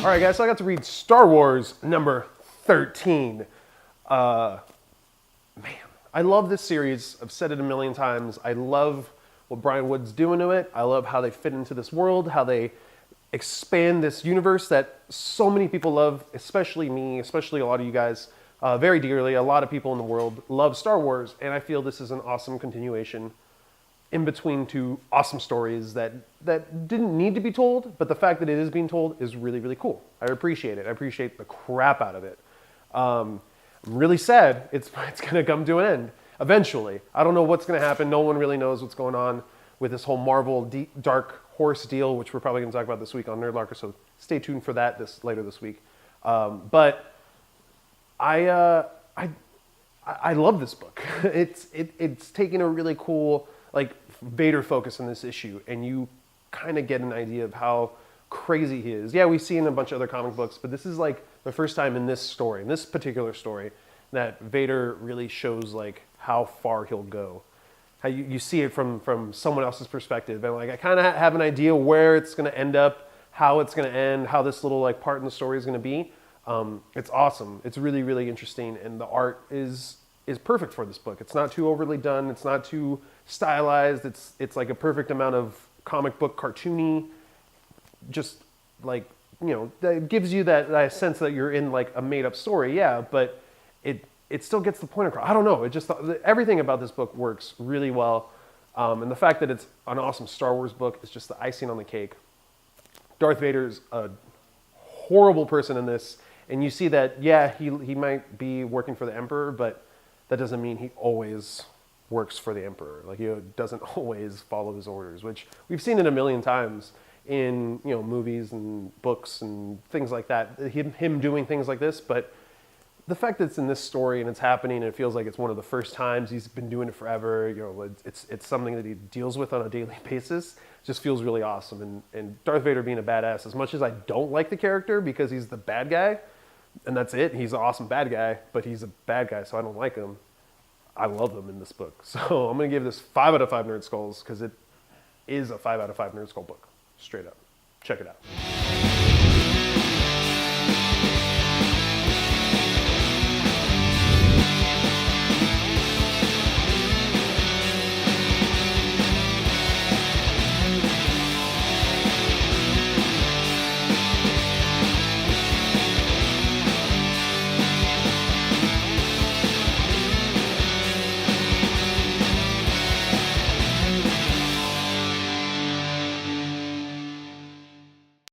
All right, guys, so I got to read Star Wars number 13. Man, I love this series. I've said it a million times. I love what Brian Wood's doing to it. I love how they fit into this world, how they expand this universe that so many people love, especially me, especially a lot of you guys, very dearly. A lot of people in the world love Star Wars, and I feel this is an awesome continuation in between two awesome stories that didn't need to be told, but the fact that it is being told is really, really cool. I appreciate it. I appreciate the crap out of it. I'm really sad it's going to come to an end eventually. I don't know what's going to happen. No one really knows what's going on with this whole Marvel Dark Horse deal, which we're probably going to talk about this week on Nerdlocker, so stay tuned for that later this week. But I love this book. It's taking a really cool, like, Vader focus on this issue, and you kind of get an idea of how crazy he is. Yeah, we see in a bunch of other comic books, but this is like the first time in this story, in this particular story, that Vader really shows like how far he'll go. How you see it from someone else's perspective, and like I kind of have an idea where it's going to end up, how it's going to end, how this little like part in the story is going to be. It's awesome. It's really, really interesting, and the art is perfect for this book. It's not too overly done. It's not too stylized. It's like a perfect amount of comic book cartoony, just like, you know, that gives you that sense that you're in like a made up story. Yeah, but it still gets the point across. I don't know. It just, everything about this book works really well. And the fact that it's an awesome Star Wars book is just the icing on the cake. Darth Vader's a horrible person in this. And you see that, yeah, he might be working for the Emperor, but that doesn't mean he always works for the Emperor. Like, he doesn't always follow his orders, which we've seen it a million times in, you know, movies and books and things like that. Him doing things like this, but the fact that it's in this story and it's happening and it feels like it's one of the first times, he's been doing it forever, you know, it's something that he deals with on a daily basis, just feels really awesome. And Darth Vader being a badass, as much as I don't like the character because he's the bad guy, and that's it, he's an awesome bad guy, but he's a bad guy, so I don't like him. I love him in this book. So I'm going to give this 5 out of 5 Nerd Skulls because it is a 5 out of 5 Nerd Skull book. Straight up. Check it out.